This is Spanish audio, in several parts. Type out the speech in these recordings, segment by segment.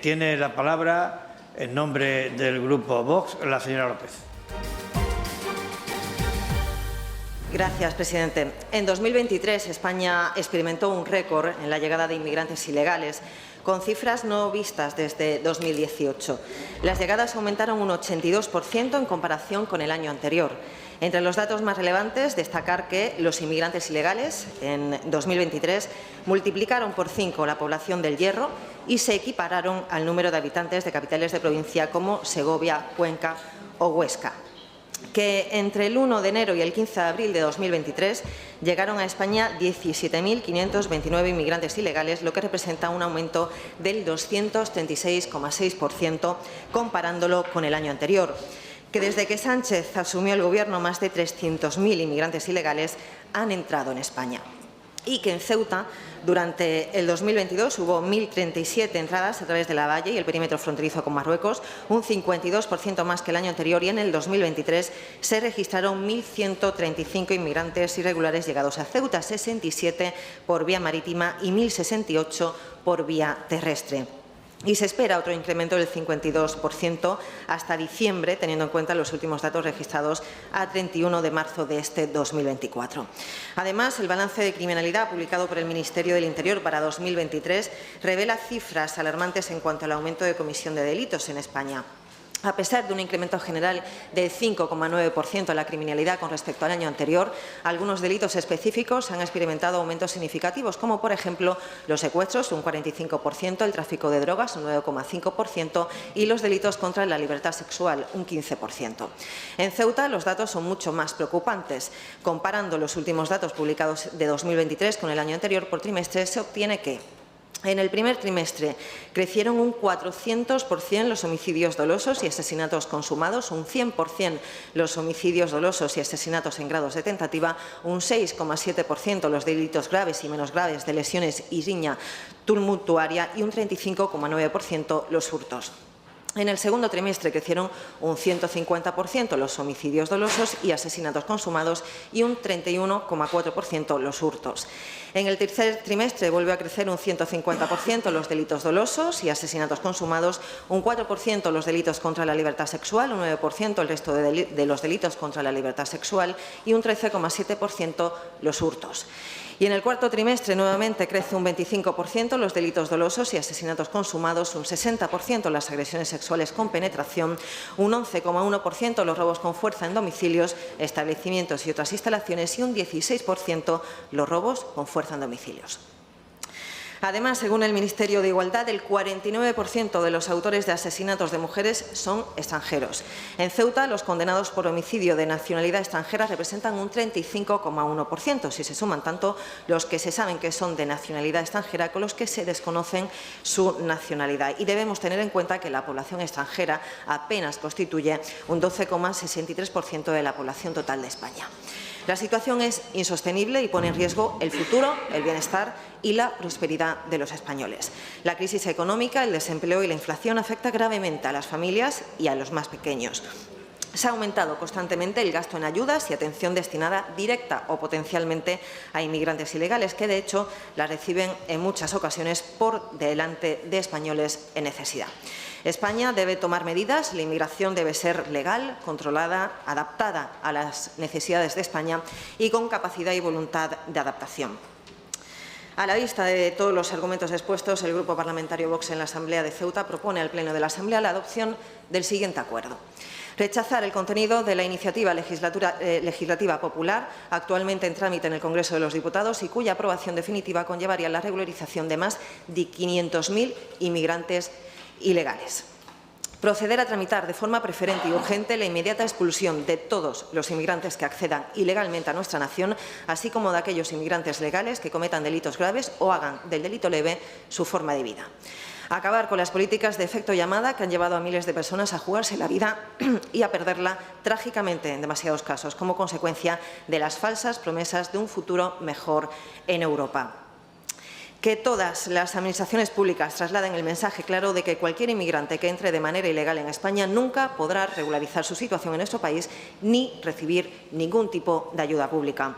Tiene la palabra, en nombre del Grupo Vox, la señora López. Gracias, presidente. En 2023, España experimentó un récord en la llegada de inmigrantes ilegales, con cifras no vistas desde 2018. Las llegadas aumentaron un 82% en comparación con el año anterior. Entre los datos más relevantes, destacar que los inmigrantes ilegales en 2023 multiplicaron por 5 la población del Hierro y se equipararon al número de habitantes de capitales de provincia como Segovia, Cuenca o Huesca. Que entre el 1 de enero y el 15 de abril de 2023 llegaron a España 17.529 inmigrantes ilegales, lo que representa un aumento del 236,6% comparándolo con el año anterior. Que desde que Sánchez asumió el Gobierno, más de 300.000 inmigrantes ilegales han entrado en España. Y que en Ceuta, durante el 2022, hubo 1.037 entradas a través de la valla y el perímetro fronterizo con Marruecos, un 52% más que el año anterior, y en el 2023 se registraron 1.135 inmigrantes irregulares llegados a Ceuta, 67 por vía marítima y 1.068 por vía terrestre. Y se espera otro incremento del 52% hasta diciembre, teniendo en cuenta los últimos datos registrados a 31 de marzo de este 2024. Además, el balance de criminalidad publicado por el Ministerio del Interior para 2023 revela cifras alarmantes en cuanto al aumento de comisión de delitos en España. A pesar de un incremento general del 5,9% en la criminalidad con respecto al año anterior, algunos delitos específicos han experimentado aumentos significativos, como por ejemplo los secuestros, un 45%, el tráfico de drogas, un 9,5%, y los delitos contra la libertad sexual, un 15%. En Ceuta los datos son mucho más preocupantes. Comparando los últimos datos publicados de 2023 con el año anterior por trimestre, se obtiene que en el primer trimestre crecieron un 400% los homicidios dolosos y asesinatos consumados, un 100% los homicidios dolosos y asesinatos en grados de tentativa, un 6,7% los delitos graves y menos graves de lesiones y riña tumultuaria y un 35,9% los hurtos. En el segundo trimestre crecieron un 150% los homicidios dolosos y asesinatos consumados y un 31,4% los hurtos. En el tercer trimestre vuelve a crecer un 150% los delitos dolosos y asesinatos consumados, un 4% los delitos contra la libertad sexual, un 9% el resto de los delitos contra la libertad sexual y un 13,7% los hurtos. Y en el cuarto trimestre nuevamente crece un 25% los delitos dolosos y asesinatos consumados, un 60% las agresiones sexuales con penetración, un 11,1% los robos con fuerza en domicilios, establecimientos y otras instalaciones y un 16% los robos con fuerza en domicilios. Además, según el Ministerio de Igualdad, el 49% de los autores de asesinatos de mujeres son extranjeros. En Ceuta, los condenados por homicidio de nacionalidad extranjera representan un 35,1%, si se suman tanto los que se saben que son de nacionalidad extranjera con los que se desconocen su nacionalidad. Y debemos tener en cuenta que la población extranjera apenas constituye un 12,63% de la población total de España. La situación es insostenible y pone en riesgo el futuro, el bienestar y la prosperidad de los españoles. La crisis económica, el desempleo y la inflación afectan gravemente a las familias y a los más pequeños. Se ha aumentado constantemente el gasto en ayudas y atención destinada directa o potencialmente a inmigrantes ilegales, que de hecho la reciben en muchas ocasiones por delante de españoles en necesidad. España debe tomar medidas, la inmigración debe ser legal, controlada, adaptada a las necesidades de España y con capacidad y voluntad de adaptación. A la vista de todos los argumentos expuestos, el Grupo Parlamentario Vox en la Asamblea de Ceuta propone al Pleno de la Asamblea la adopción del siguiente acuerdo. Rechazar el contenido de la iniciativa legislativa popular actualmente en trámite en el Congreso de los Diputados y cuya aprobación definitiva conllevaría la regularización de más de 500.000 inmigrantes ilegales. Proceder a tramitar de forma preferente y urgente la inmediata expulsión de todos los inmigrantes que accedan ilegalmente a nuestra nación, así como de aquellos inmigrantes legales que cometan delitos graves o hagan del delito leve su forma de vida. Acabar con las políticas de efecto llamada que han llevado a miles de personas a jugarse la vida y a perderla trágicamente en demasiados casos, como consecuencia de las falsas promesas de un futuro mejor en Europa. Que todas las administraciones públicas trasladen el mensaje claro de que cualquier inmigrante que entre de manera ilegal en España nunca podrá regularizar su situación en nuestro país ni recibir ningún tipo de ayuda pública.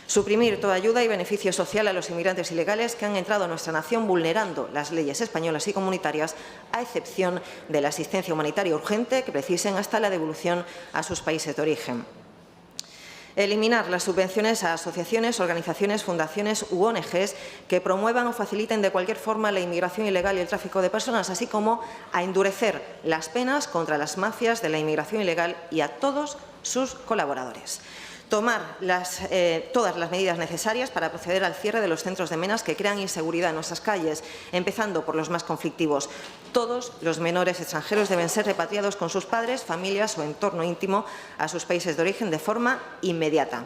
Suprimir toda ayuda y beneficio social a los inmigrantes ilegales que han entrado a nuestra nación vulnerando las leyes españolas y comunitarias, a excepción de la asistencia humanitaria urgente que precisen hasta la devolución a sus países de origen. Eliminar las subvenciones a asociaciones, organizaciones, fundaciones u ONGs que promuevan o faciliten de cualquier forma la inmigración ilegal y el tráfico de personas, así como a endurecer las penas contra las mafias de la inmigración ilegal y a todos sus colaboradores. Tomar todas las medidas necesarias para proceder al cierre de los centros de menas que crean inseguridad en nuestras calles, empezando por los más conflictivos. Todos los menores extranjeros deben ser repatriados con sus padres, familias o entorno íntimo a sus países de origen de forma inmediata.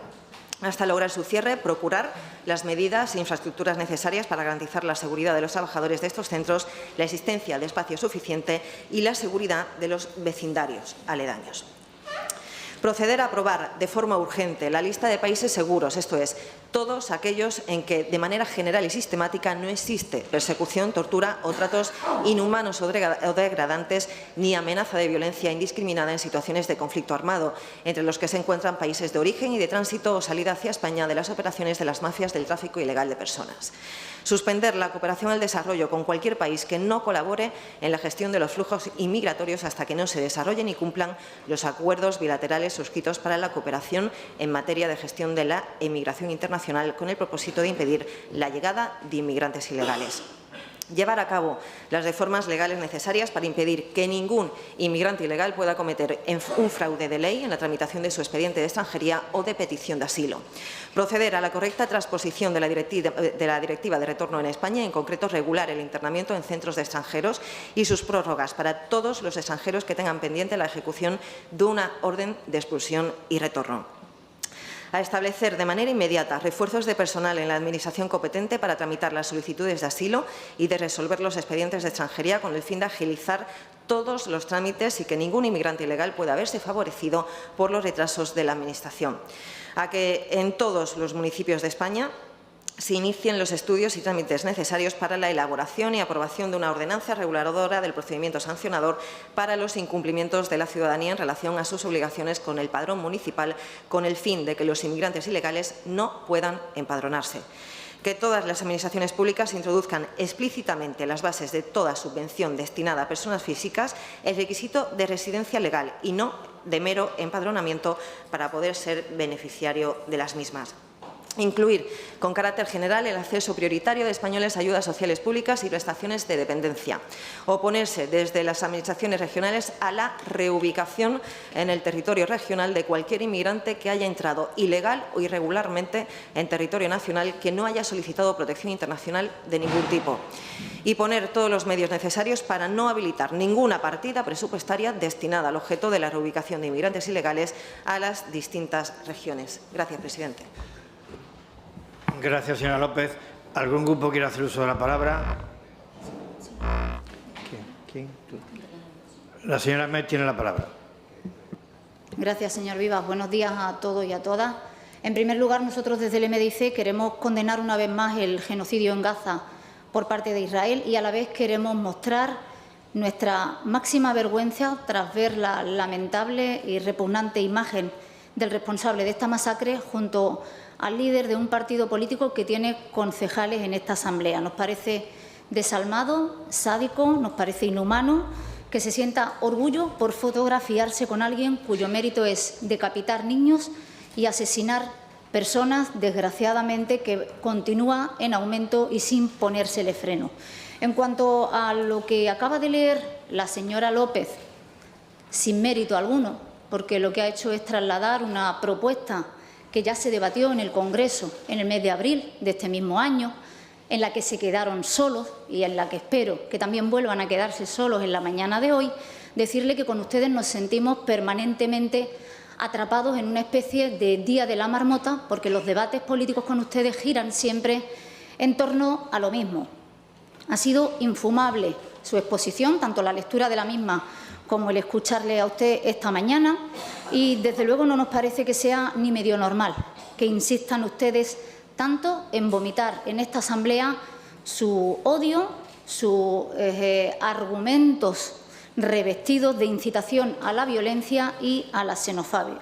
Hasta lograr su cierre, procurar las medidas e infraestructuras necesarias para garantizar la seguridad de los trabajadores de estos centros, la existencia de espacio suficiente y la seguridad de los vecindarios aledaños. Proceder a aprobar de forma urgente la lista de países seguros, esto es, todos aquellos en que de manera general y sistemática no existe persecución, tortura o tratos inhumanos o degradantes ni amenaza de violencia indiscriminada en situaciones de conflicto armado, entre los que se encuentran países de origen y de tránsito o salida hacia España de las operaciones de las mafias del tráfico ilegal de personas. Suspender la cooperación al desarrollo con cualquier país que no colabore en la gestión de los flujos inmigratorios hasta que no se desarrollen y cumplan los acuerdos bilaterales suscritos para la cooperación en materia de gestión de la inmigración internacional con el propósito de impedir la llegada de inmigrantes ilegales. Llevar a cabo las reformas legales necesarias para impedir que ningún inmigrante ilegal pueda cometer un fraude de ley en la tramitación de su expediente de extranjería o de petición de asilo. Proceder a la correcta transposición de la Directiva de Retorno en España, en concreto regular el internamiento en centros de extranjeros y sus prórrogas para todos los extranjeros que tengan pendiente la ejecución de una orden de expulsión y retorno. A establecer de manera inmediata refuerzos de personal en la Administración competente para tramitar las solicitudes de asilo y de resolver los expedientes de extranjería con el fin de agilizar todos los trámites y que ningún inmigrante ilegal pueda verse favorecido por los retrasos de la Administración. A que en todos los municipios de España se inicien los estudios y trámites necesarios para la elaboración y aprobación de una ordenanza reguladora del procedimiento sancionador para los incumplimientos de la ciudadanía en relación a sus obligaciones con el padrón municipal, con el fin de que los inmigrantes ilegales no puedan empadronarse. Que todas las administraciones públicas introduzcan explícitamente las bases de toda subvención destinada a personas físicas el requisito de residencia legal y no de mero empadronamiento para poder ser beneficiario de las mismas. Incluir con carácter general el acceso prioritario de españoles a ayudas sociales públicas y prestaciones de dependencia. Oponerse desde las administraciones regionales a la reubicación en el territorio regional de cualquier inmigrante que haya entrado ilegal o irregularmente en territorio nacional que no haya solicitado protección internacional de ningún tipo. Y poner todos los medios necesarios para no habilitar ninguna partida presupuestaria destinada al objeto de la reubicación de inmigrantes ilegales a las distintas regiones. Gracias, presidente. Gracias, señora López. ¿Algún grupo quiere hacer uso de la palabra? ¿Quién? La señora Met tiene la palabra. Gracias, señor Vivas. Buenos días a todos y a todas. En primer lugar, nosotros desde el MDIC queremos condenar una vez más el genocidio en Gaza por parte de Israel y a la vez queremos mostrar nuestra máxima vergüenza tras ver la lamentable y repugnante imagen del responsable de esta masacre junto al líder de un partido político que tiene concejales en esta Asamblea. Nos parece desalmado, sádico, nos parece inhumano que se sienta orgullo por fotografiarse con alguien cuyo mérito es decapitar niños y asesinar personas, desgraciadamente, que continúa en aumento y sin ponérsele freno. En cuanto a lo que acaba de leer la señora López, sin mérito alguno, porque lo que ha hecho es trasladar una propuesta que ya se debatió en el Congreso en el mes de abril de este mismo año, en la que se quedaron solos y en la que espero que también vuelvan a quedarse solos en la mañana de hoy, decirle que con ustedes nos sentimos permanentemente atrapados en una especie de día de la marmota, porque los debates políticos con ustedes giran siempre en torno a lo mismo. Ha sido infumable su exposición, tanto la lectura de la misma como el escucharle a usted esta mañana, y desde luego no nos parece que sea ni medio normal que insistan ustedes tanto en vomitar en esta Asamblea su odio, sus argumentos revestidos de incitación a la violencia y a la xenofobia.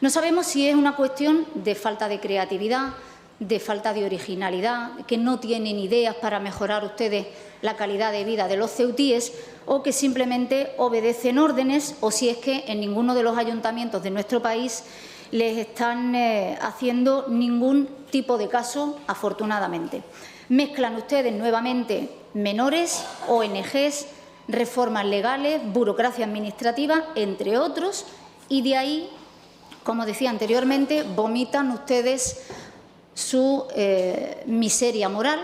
No sabemos si es una cuestión de falta de creatividad, de falta de originalidad, que no tienen ideas para mejorar ustedes la calidad de vida de los ceutíes, o que simplemente obedecen órdenes, o si es que en ninguno de los ayuntamientos de nuestro país les están haciendo ningún tipo de caso, afortunadamente. Mezclan ustedes nuevamente menores, ONGs, reformas legales, burocracia administrativa, entre otros, y de ahí, como decía anteriormente, vomitan ustedes su miseria moral,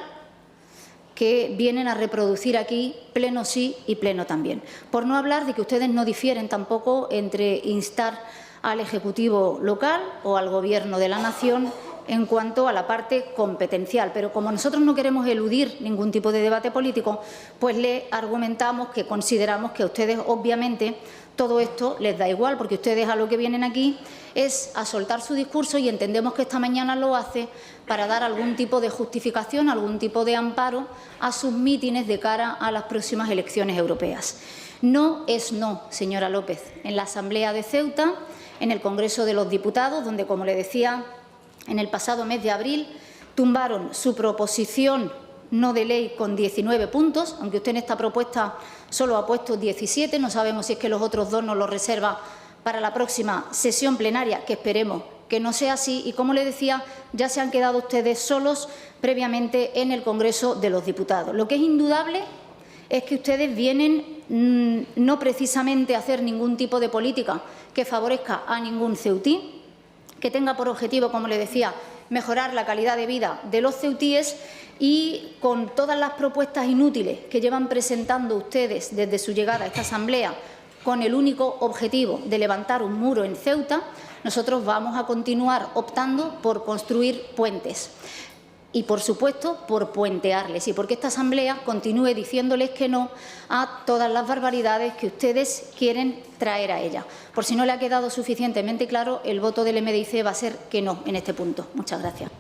que vienen a reproducir aquí pleno sí y pleno también. Por no hablar de que ustedes no difieren tampoco entre instar al Ejecutivo local o al Gobierno de la Nación en cuanto a la parte competencial. Pero como nosotros no queremos eludir ningún tipo de debate político, pues le argumentamos que consideramos que a ustedes, obviamente, todo esto les da igual, porque ustedes a lo que vienen aquí es a soltar su discurso, y entendemos que esta mañana lo hace para dar algún tipo de justificación, algún tipo de amparo a sus mítines de cara a las próximas elecciones europeas. No es no, señora López. En la Asamblea de Ceuta, en el Congreso de los Diputados, donde, como le decía, en el pasado mes de abril tumbaron su proposición no de ley con 19 puntos, aunque usted en esta propuesta solo ha puesto 17, no sabemos si es que los otros dos nos los reserva para la próxima sesión plenaria, que esperemos que no sea así, y como le decía, ya se han quedado ustedes solos previamente en el Congreso de los Diputados. Lo que es indudable es que ustedes vienen no precisamente a hacer ningún tipo de política que favorezca a ningún ceutí, que tenga por objetivo, como le decía, mejorar la calidad de vida de los ceutíes, y con todas las propuestas inútiles que llevan presentando ustedes desde su llegada a esta Asamblea, con el único objetivo de levantar un muro en Ceuta, nosotros vamos a continuar optando por construir puentes y, por supuesto, por puentearles, y porque esta Asamblea continúe diciéndoles que no a todas las barbaridades que ustedes quieren traer a ella. Por si no le ha quedado suficientemente claro, el voto del MDIC va a ser que no en este punto. Muchas gracias.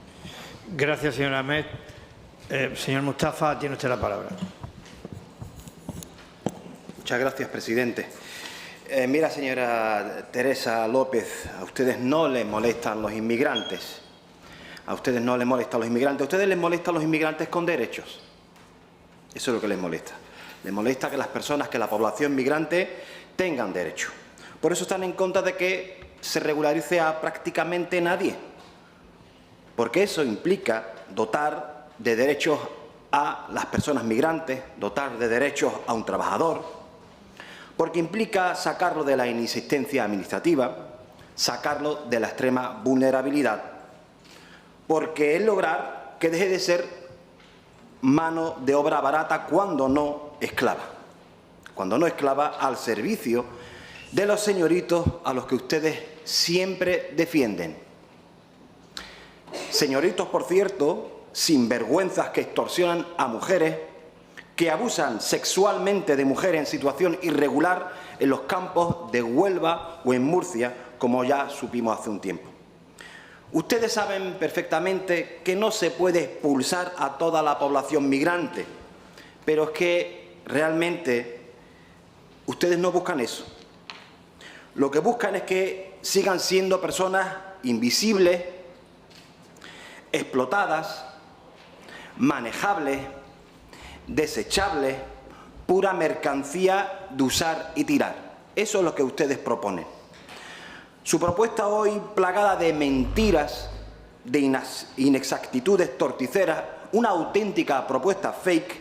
Gracias, señora Ahmed. Señor Mustafa, tiene usted la palabra. Muchas gracias, presidente. Mira, señora Teresa López, a ustedes no les molestan los inmigrantes. A ustedes no les molestan los inmigrantes. A ustedes les molestan los inmigrantes con derechos. Eso es lo que les molesta. Les molesta que las personas, que la población migrante tengan derecho. Por eso están en contra de que se regularice a prácticamente nadie. Porque eso implica dotar de derechos a las personas migrantes, dotar de derechos a un trabajador, porque implica sacarlo de la inexistencia administrativa, sacarlo de la extrema vulnerabilidad, porque es lograr que deje de ser mano de obra barata, cuando no esclava al servicio de los señoritos a los que ustedes siempre defienden. Señoritos, por cierto, sinvergüenzas que extorsionan a mujeres, que abusan sexualmente de mujeres en situación irregular en los campos de Huelva o en Murcia, como ya supimos hace un tiempo. Ustedes saben perfectamente que no se puede expulsar a toda la población migrante, pero es que realmente ustedes no buscan eso. Lo que buscan es que sigan siendo personas invisibles, explotadas, manejables, desechables, pura mercancía de usar y tirar. Eso es lo que ustedes proponen. Su propuesta hoy, plagada de mentiras, de inexactitudes torticeras, una auténtica propuesta fake,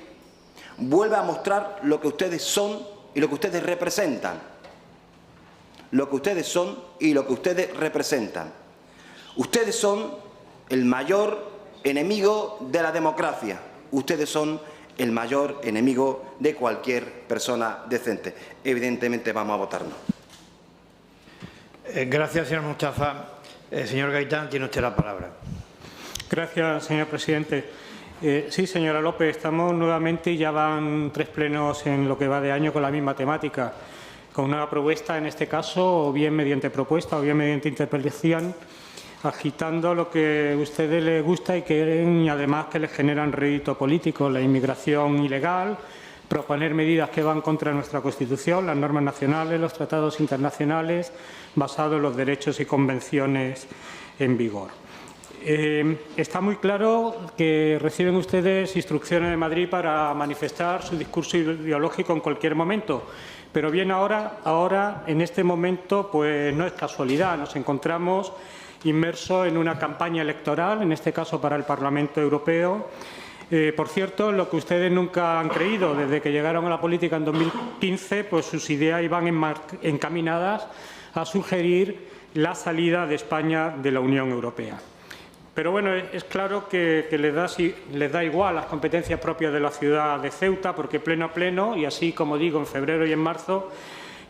vuelve a mostrar lo que ustedes son y lo que ustedes representan. Lo que ustedes son y lo que ustedes representan. Ustedes son el mayor enemigo de la democracia. Ustedes son el mayor enemigo de cualquier persona decente. Evidentemente vamos a votar no. Gracias, señor Mustafa. Señor Gaitán, tiene usted la palabra. Gracias, señor presidente. Sí, señora López, estamos nuevamente, ya van 3 plenos en lo que va de año con la misma temática, con una propuesta, en este caso, o bien mediante propuesta o bien mediante interpelación, agitando lo que a ustedes les gusta y quieren, y además que les generan rédito político, la inmigración ilegal, proponer medidas que van contra nuestra Constitución, las normas nacionales, los tratados internacionales, basados en los derechos y convenciones en vigor. Está muy claro que reciben ustedes instrucciones de Madrid para manifestar su discurso ideológico en cualquier momento. Pero bien, ahora en este momento, pues no es casualidad. Nos encontramos inmersos en una campaña electoral, en este caso para el Parlamento Europeo. Por cierto, lo que ustedes nunca han creído, desde que llegaron a la política en 2015, pues sus ideas iban encaminadas a sugerir la salida de España de la Unión Europea. Pero bueno, es claro que les da igual las competencias propias de la ciudad de Ceuta, porque pleno a pleno, y así como digo, en febrero y en marzo,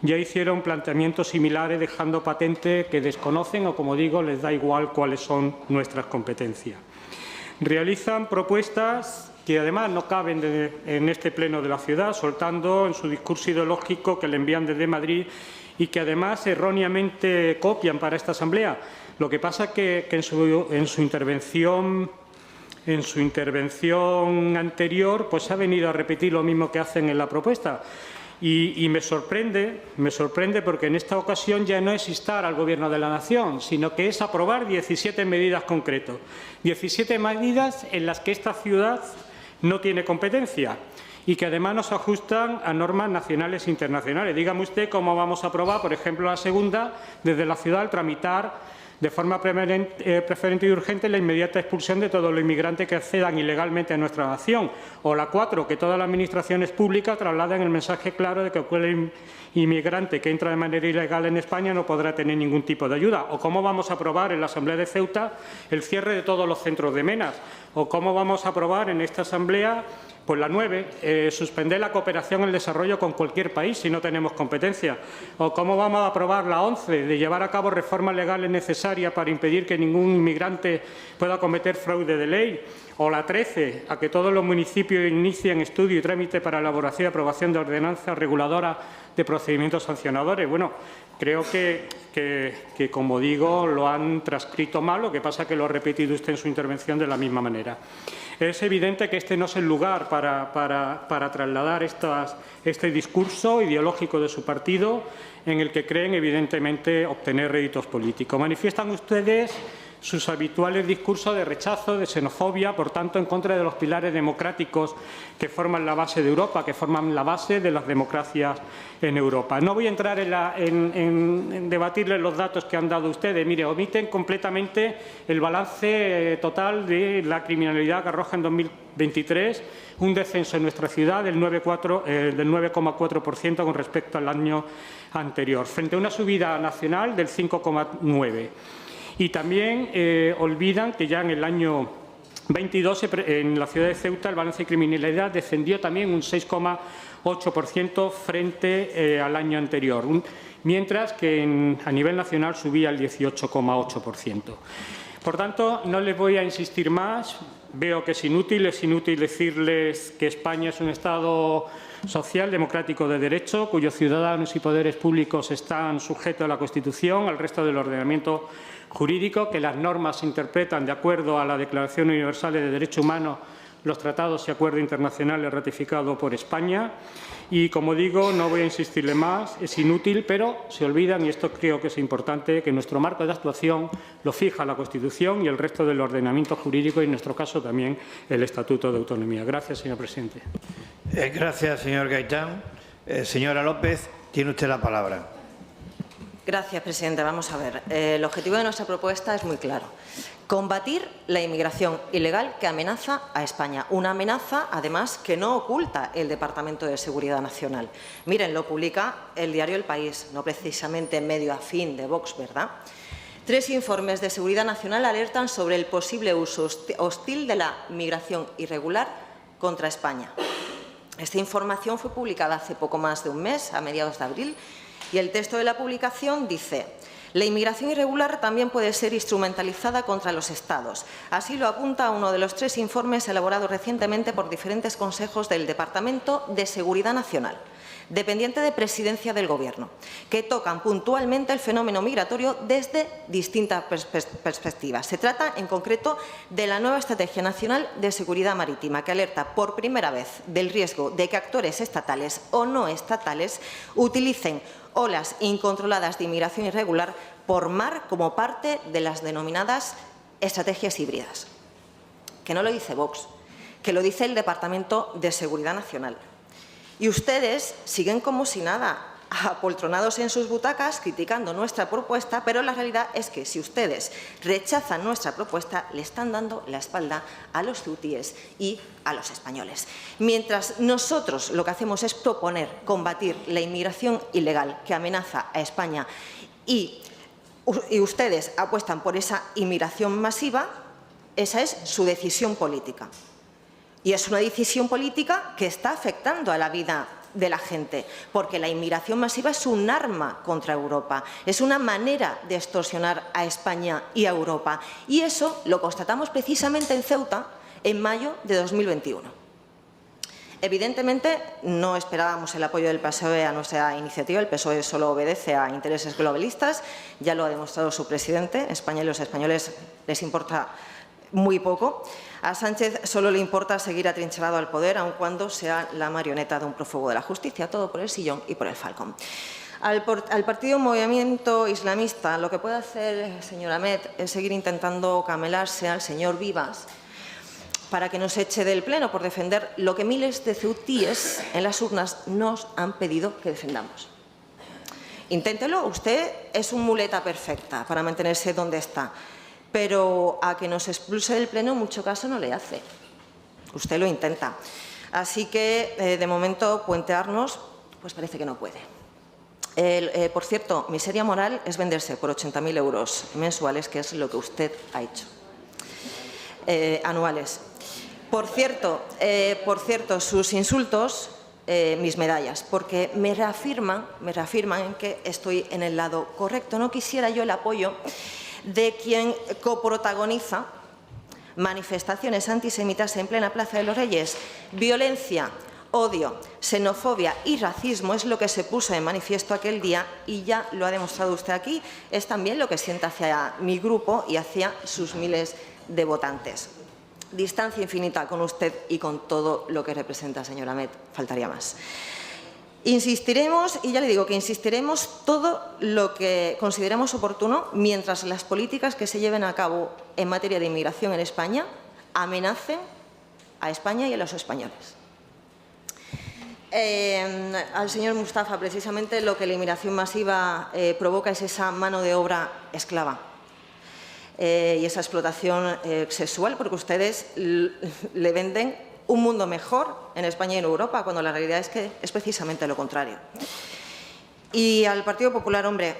ya hicieron planteamientos similares dejando patente que desconocen o, como digo, les da igual cuáles son nuestras competencias. Realizan propuestas que además no caben en este pleno de la ciudad, soltando en su discurso ideológico que le envían desde Madrid y que además erróneamente copian para esta asamblea. Lo que pasa es que en su intervención anterior pues ha venido a repetir lo mismo que hacen en la propuesta. Y me sorprende porque en esta ocasión ya no es instar al Gobierno de la Nación, sino que es aprobar 17 medidas concretas. 17 medidas en las que esta ciudad no tiene competencia y que además nos ajustan a normas nacionales e internacionales. Dígame usted cómo vamos a aprobar, por ejemplo, la segunda, desde la ciudad, al tramitar de forma preferente y urgente la inmediata expulsión de todos los inmigrantes que accedan ilegalmente a nuestra nación. O la 4, que todas las administraciones públicas trasladen el mensaje claro de que cualquier inmigrante que entra de manera ilegal en España no podrá tener ningún tipo de ayuda. O cómo vamos a aprobar en la Asamblea de Ceuta el cierre de todos los centros de menas. O cómo vamos a aprobar en esta Asamblea pues la 9, suspender la cooperación en el desarrollo con cualquier país si no tenemos competencia. O cómo vamos a aprobar la 11, de llevar a cabo reformas legales necesarias para impedir que ningún inmigrante pueda cometer fraude de ley. O la 13, a que todos los municipios inicien estudio y trámite para elaboración y aprobación de ordenanzas reguladoras de procedimientos sancionadores. Bueno, creo que como digo, lo han transcrito mal, lo que pasa es que lo ha repetido usted en su intervención de la misma manera. Es evidente que este no es el lugar para trasladar este discurso ideológico de su partido, en el que creen, evidentemente, obtener réditos políticos. Manifiestan ustedes sus habituales discursos de rechazo, de xenofobia, por tanto, en contra de los pilares democráticos que forman la base de Europa, que forman la base de las democracias en Europa. No voy a entrar en debatirles los datos que han dado ustedes. Mire, omiten completamente el balance total de la criminalidad que arroja en 2023, un descenso en nuestra ciudad del 9,4% con respecto al año anterior, frente a una subida nacional del 5,9%. Y también olvidan que ya en el año 22, en la ciudad de Ceuta, el balance de criminalidad descendió también un 6,8% frente al año anterior, mientras que a nivel nacional subía el 18,8%. Por tanto, no les voy a insistir más. Veo que es inútil decirles que España es un Estado social, democrático de derecho, cuyos ciudadanos y poderes públicos están sujetos a la Constitución, al resto del ordenamiento jurídico, que las normas se interpretan de acuerdo a la Declaración Universal de Derechos Humanos, los tratados y acuerdos internacionales ratificados por España. Y, como digo, no voy a insistirle más, es inútil, pero se olvidan, y esto creo que es importante, que nuestro marco de actuación lo fija la Constitución y el resto del ordenamiento jurídico, y en nuestro caso también el Estatuto de Autonomía. Gracias, señor presidente. Gracias, señor Gaitán. Señora López, tiene usted la palabra. Gracias, presidente. Vamos a ver. El objetivo de nuestra propuesta es muy claro. Combatir la inmigración ilegal que amenaza a España. Una amenaza, además, que no oculta el Departamento de Seguridad Nacional. Miren, lo publica el diario El País, no precisamente medio afín de Vox, ¿verdad? 3 informes de Seguridad Nacional alertan sobre el posible uso hostil de la migración irregular contra España. Esta información fue publicada hace poco más de un mes, a mediados de abril, y el texto de la publicación dice: la inmigración irregular también puede ser instrumentalizada contra los Estados. Así lo apunta uno de los 3 informes elaborados recientemente por diferentes consejos del Departamento de Seguridad Nacional. dependiente de Presidencia del Gobierno, que tocan puntualmente el fenómeno migratorio desde distintas perspectivas. Se trata, en concreto, de la nueva Estrategia Nacional de Seguridad Marítima, que alerta por primera vez del riesgo de que actores estatales o no estatales utilicen olas incontroladas de inmigración irregular por mar como parte de las denominadas estrategias híbridas. Que no lo dice Vox, que lo dice el Departamento de Seguridad Nacional. Y ustedes siguen como si nada, apoltronados en sus butacas, criticando nuestra propuesta, pero la realidad es que si ustedes rechazan nuestra propuesta, le están dando la espalda a los ceutíes y a los españoles. Mientras nosotros lo que hacemos es proponer combatir la inmigración ilegal que amenaza a España y ustedes apuestan por esa inmigración masiva, esa es su decisión política. Y es una decisión política que está afectando a la vida de la gente, porque la inmigración masiva es un arma contra Europa, es una manera de extorsionar a España y a Europa. Y eso lo constatamos precisamente en Ceuta en mayo de 2021. Evidentemente, no esperábamos el apoyo del PSOE a nuestra iniciativa. El PSOE solo obedece a intereses globalistas. Ya lo ha demostrado su presidente. España y los españoles les importa muy poco. A Sánchez solo le importa seguir atrincherado al poder, aun cuando sea la marioneta de un prófugo de la justicia, todo por el sillón y por el falcón. Al partido Movimiento Islamista lo que puede hacer, señor Ahmed, es seguir intentando camelarse al señor Vivas para que nos eche del Pleno por defender lo que miles de ceutíes en las urnas nos han pedido que defendamos. Inténtelo, usted es una muleta perfecta para mantenerse donde está. Pero a que nos expulse del Pleno en mucho caso no le hace. Usted lo intenta. Así que, de momento, puentearnos, pues parece que no puede. Por cierto, miseria moral es venderse por 80.000 euros mensuales, que es lo que usted ha hecho. Anuales. Por cierto, sus insultos, mis medallas, porque me reafirman en que estoy en el lado correcto. No quisiera yo el apoyo de quien coprotagoniza manifestaciones antisemitas en plena Plaza de los Reyes. Violencia, odio, xenofobia y racismo es lo que se puso en manifiesto aquel día y ya lo ha demostrado usted aquí. Es también lo que siente hacia mi grupo y hacia sus miles de votantes. Distancia infinita con usted y con todo lo que representa, señor Ahmed. Faltaría más. Insistiremos, y ya le digo que insistiremos todo lo que consideremos oportuno mientras las políticas que se lleven a cabo en materia de inmigración en España amenacen a España y a los españoles. Al señor Mustafa, precisamente lo que la inmigración masiva provoca es esa mano de obra esclava y esa explotación sexual, porque ustedes le venden un mundo mejor en España y en Europa, cuando la realidad es que es precisamente lo contrario. Y al Partido Popular, hombre,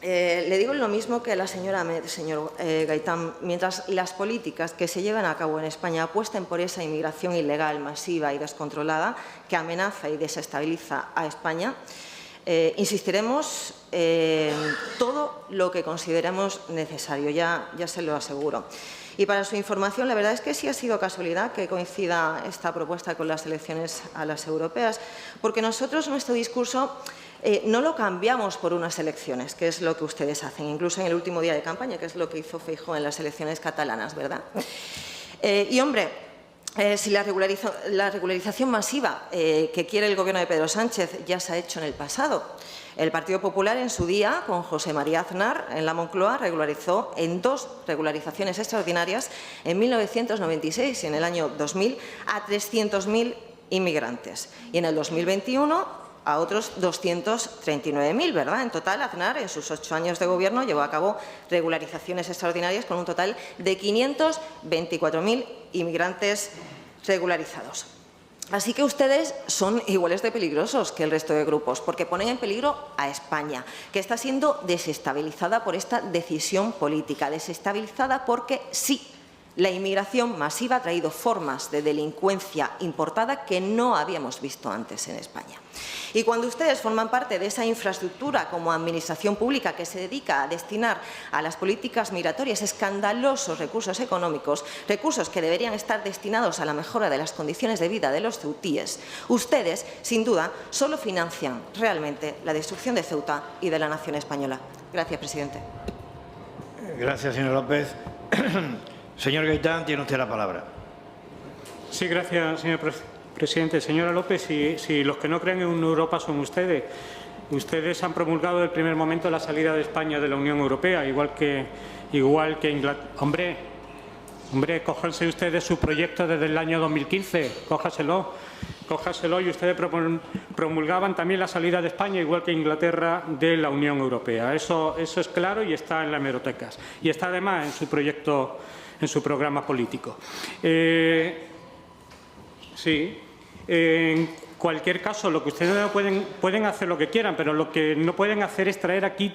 le digo lo mismo que a la señora Ahmed, señor Gaitán. Mientras las políticas que se llevan a cabo en España apuesten por esa inmigración ilegal, masiva y descontrolada que amenaza y desestabiliza a España, insistiremos en todo lo que consideremos necesario, ya se lo aseguro. Y para su información, la verdad es que sí ha sido casualidad que coincida esta propuesta con las elecciones a las europeas, porque nosotros nuestro discurso no lo cambiamos por unas elecciones, que es lo que ustedes hacen, incluso en el último día de campaña, que es lo que hizo Feijóo en las elecciones catalanas, ¿verdad? Y, hombre, si la regularización masiva que quiere el Gobierno de Pedro Sánchez ya se ha hecho en el pasado. El Partido Popular, en su día, con José María Aznar, en la Moncloa, regularizó en 2 regularizaciones extraordinarias en 1996 y en el año 2000 a 300.000 inmigrantes. Y en el 2021 a otros 239.000, ¿verdad? En total, Aznar, en sus 8 años de gobierno, llevó a cabo regularizaciones extraordinarias con un total de 524.000 inmigrantes regularizados. Así que ustedes son iguales de peligrosos que el resto de grupos, porque ponen en peligro a España, que está siendo desestabilizada por esta decisión política, desestabilizada porque sí, La inmigración masiva ha traído formas de delincuencia importada que no habíamos visto antes en España. Y cuando ustedes forman parte de esa infraestructura como administración pública que se dedica a destinar a las políticas migratorias escandalosos recursos económicos, recursos que deberían estar destinados a la mejora de las condiciones de vida de los ceutíes, ustedes, sin duda, solo financian realmente la destrucción de Ceuta y de la nación española. Gracias, presidente. Gracias, señor López. Señor Gaitán, tiene usted la palabra. Sí, gracias, señor presidente. Señora López, si los que no creen en una Europa son ustedes. Ustedes han promulgado desde el primer momento la salida de España de la Unión Europea, igual que Inglaterra. Hombre, cójanse ustedes su proyecto desde el año 2015, cójaselo, y ustedes promulgaban también la salida de España, igual que Inglaterra, de la Unión Europea. Eso es claro y está en las hemerotecas. Y está además en su proyecto, en su programa político. Sí. En cualquier caso, lo que ustedes no pueden hacer lo que quieran, pero lo que no pueden hacer es traer aquí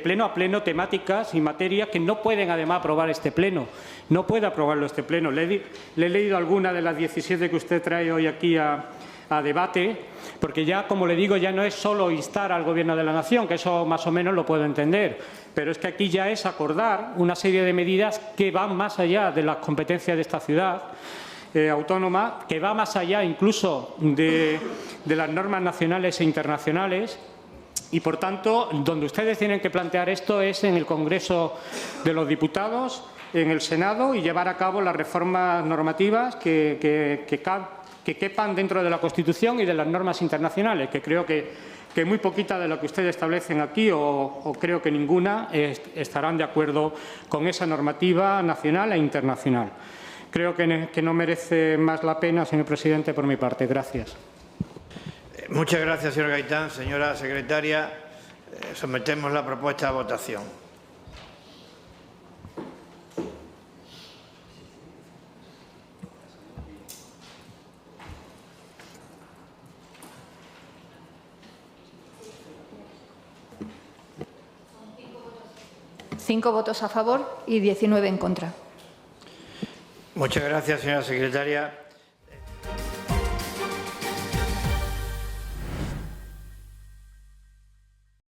pleno a pleno temáticas y materias que no pueden además aprobar este pleno. No puede aprobarlo este pleno. Le he leído alguna de las 17 que usted trae hoy aquí a debate, porque ya, como le digo, ya no es solo instar al Gobierno de la Nación, que eso más o menos lo puedo entender, pero es que aquí ya es acordar una serie de medidas que van más allá de las competencias de esta ciudad autónoma, que va más allá incluso de las normas nacionales e internacionales, y por tanto, donde ustedes tienen que plantear esto es en el Congreso de los Diputados, en el Senado, y llevar a cabo las reformas normativas que quepan dentro de la Constitución y de las normas internacionales, que creo que muy poquita de lo que ustedes establecen aquí, o creo que ninguna, estarán de acuerdo con esa normativa nacional e internacional. Creo que no merece más la pena, señor presidente, por mi parte. Gracias. Muchas gracias, señor Gaitán. Señora secretaria, sometemos la propuesta a votación. Cinco votos a favor y 19 en contra. Muchas gracias, señora secretaria.